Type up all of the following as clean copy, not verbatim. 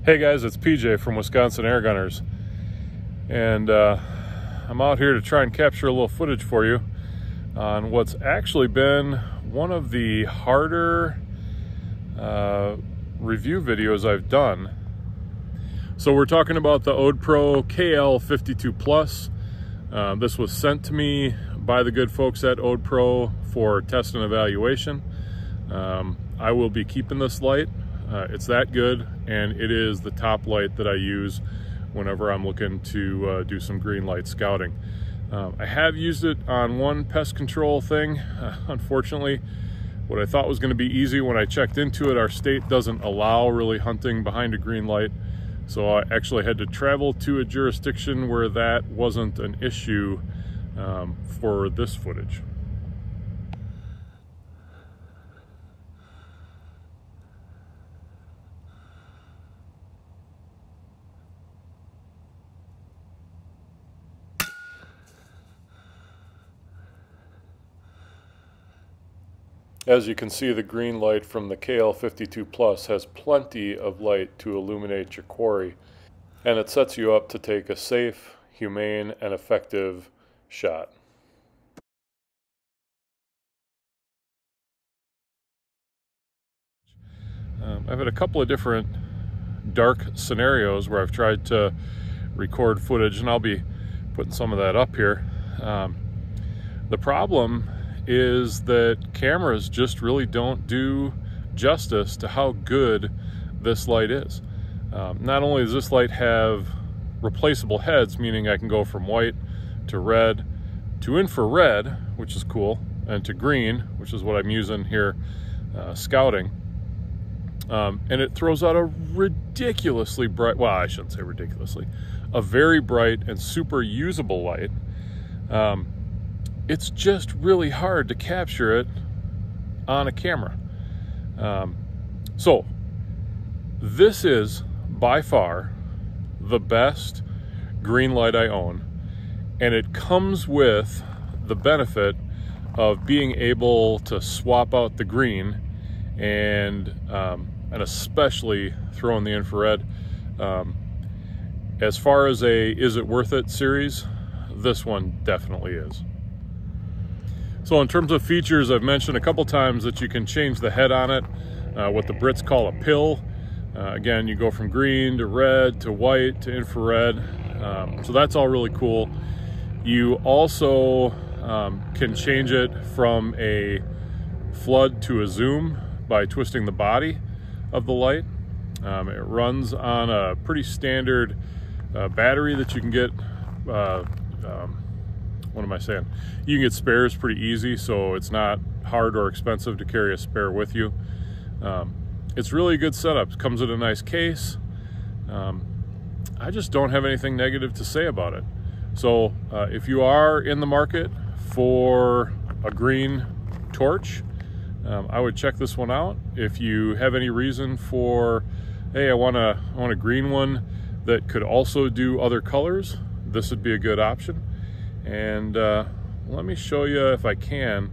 Hey guys, it's PJ from Wisconsin Air Gunners, and I'm out here to try and capture a little footage for you on what's actually been one of the harder review videos I've done. So we're talking about the ODEPRO KL52 Plus. This was sent to me by the good folks at ODEPRO for test and evaluation. I will be keeping this light. It's that good, and it is the top light that I use whenever I'm looking to do some green light scouting. I have used it on one pest control thing. Unfortunately, what I thought was going to be easy, when I checked into it, our state doesn't allow really hunting behind a green light. So I actually had to travel to a jurisdiction where that wasn't an issue for this footage. As you can see, the green light from the KL52 Plus has plenty of light to illuminate your quarry, and it sets you up to take a safe, humane, and effective shot. I've had a couple of different dark scenarios where I've tried to record footage, and I'll be putting some of that up here. The problem is that cameras just really don't do justice to how good this light is. Not only does this light have replaceable heads, meaning I can go from white to red to infrared, which is cool, and to green, which is what I'm using here scouting. And it throws out a ridiculously bright, well, I shouldn't say ridiculously, a very bright and super usable light. It's just really hard to capture it on a camera. So this is by far the best green light I own, and it comes with the benefit of being able to swap out the green and especially throw in the infrared. As far as a is it worth it series, this one definitely is. So in terms of features, I've mentioned a couple times that you can change the head on it, what the Brits call a pill. Again, you go from green to red to white to infrared. So that's all really cool. You also can change it from a flood to a zoom by twisting the body of the light. It runs on a pretty standard battery that you can get, what am I saying? You can get spares pretty easy, so it's not hard or expensive to carry a spare with you. It's really a good setup. It comes in a nice case. I just don't have anything negative to say about it. So if you are in the market for a green torch, I would check this one out. If you have any reason for, hey, I want a green one that could also do other colors, this would be a good option. And let me show you, if I can,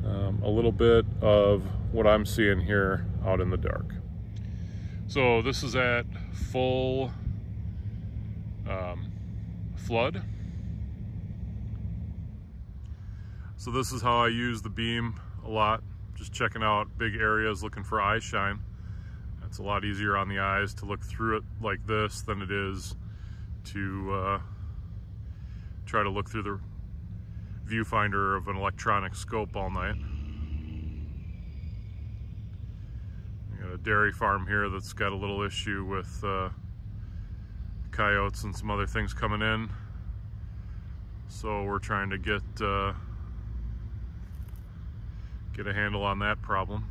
a little bit of what I'm seeing here out in the dark. So this is at full flood. So this is how I use the beam a lot, just checking out big areas, looking for eye shine. It's a lot easier on the eyes to look through it like this than it is to try to look through the viewfinder of an electronic scope all night. We got a dairy farm here that's got a little issue with coyotes and some other things coming in. So we're trying to get a handle on that problem.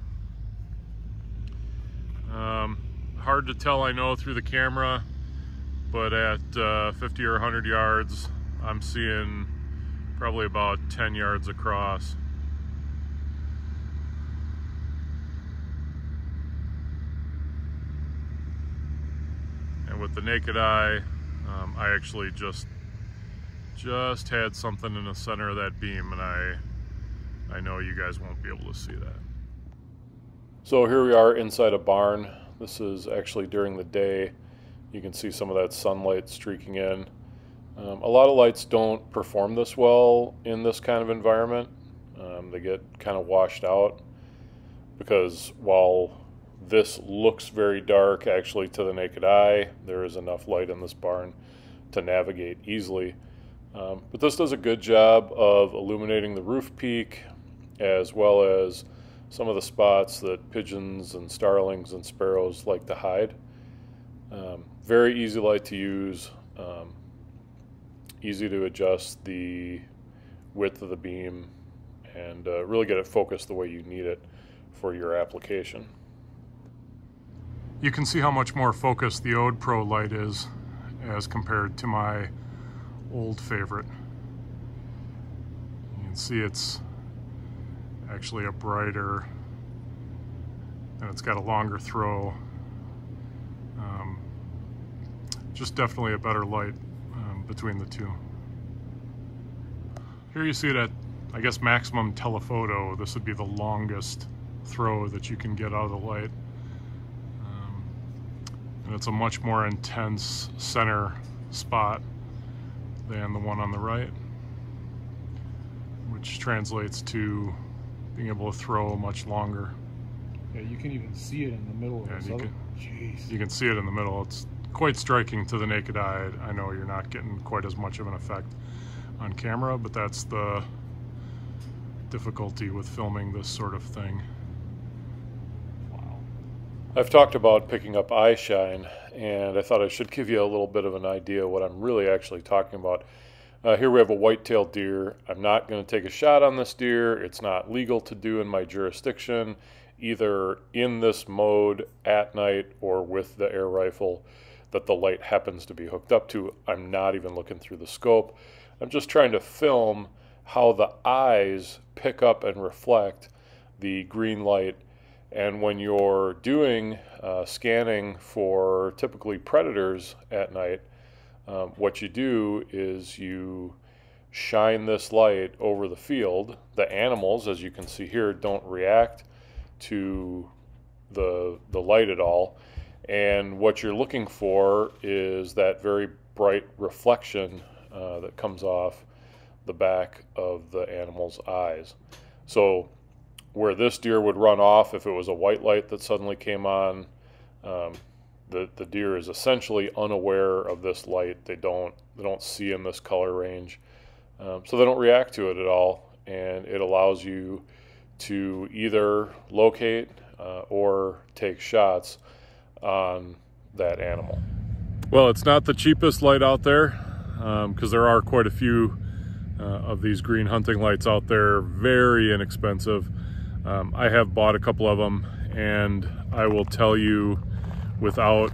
Hard to tell, I know, through the camera, but at 50 or 100 yards, I'm seeing probably about 10 yards across. And with the naked eye, I actually just had something in the center of that beam, and I know you guys won't be able to see that. So here we are inside a barn. This is actually during the day. You can see some of that sunlight streaking in. A lot of lights don't perform this well in this kind of environment. They get kind of washed out because while this looks very dark, actually to the naked eye, there is enough light in this barn to navigate easily. But this does a good job of illuminating the roof peak as well as some of the spots that pigeons and starlings and sparrows like to hide. Very easy light to use, easy to adjust the width of the beam and really get it focused the way you need it for your application. You can see how much more focused the ODEPRO light is as compared to my old favorite. You can see it's actually a brighter, and it's got a longer throw. Just definitely a better light between the two. Here you see it at, I guess, maximum telephoto. This would be the longest throw that you can get out of the light. And it's a much more intense center spot than the one on the right, which translates to being able to throw much longer. Yeah, you can even see it in the middle of the you can see it in the middle. It's quite striking to the naked eye. I know you're not getting quite as much of an effect on camera, but that's the difficulty with filming this sort of thing. Wow. I've talked about picking up eye shine, and I thought I should give you a little bit of an idea what I'm really actually talking about. Here we have a white-tailed deer. I'm not going to take a shot on this deer. It's not legal to do in my jurisdiction, either in this mode at night or with the air rifle that the light happens to be hooked up to. I'm not even looking through the scope. I'm just trying to film how the eyes pick up and reflect the green light. And when you're doing scanning for typically predators at night, what you do is you shine this light over the field. The animals, as you can see here, don't react to the light at all. And what you're looking for is that very bright reflection that comes off the back of the animal's eyes. So where this deer would run off if it was a white light that suddenly came on, the deer is essentially unaware of this light. They don't see in this color range, so they don't react to it at all, and it allows you to either locate or take shots on that animal. Well, it's not the cheapest light out there, because there are quite a few of these green hunting lights out there, very inexpensive. I have bought a couple of them, and I will tell you without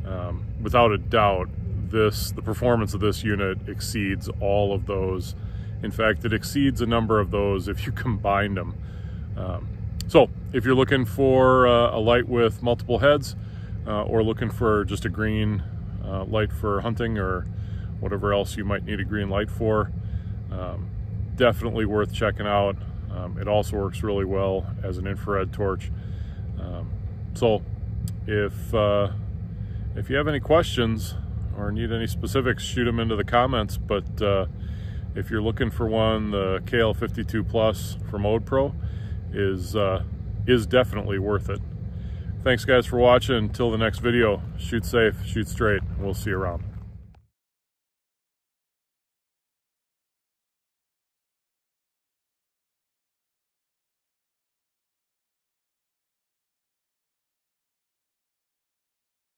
a doubt, the performance of this unit exceeds all of those. In fact, it exceeds a number of those if you combined them. So if you're looking for a light with multiple heads, or looking for just a green light for hunting or whatever else you might need a green light for, definitely worth checking out. It also works really well as an infrared torch. So if you have any questions or need any specifics, shoot them into the comments. But if you're looking for one, the KL52 Plus from ODEPRO is definitely worth it. Thanks guys for watching. Until the next video, shoot safe, shoot straight. We'll see you around.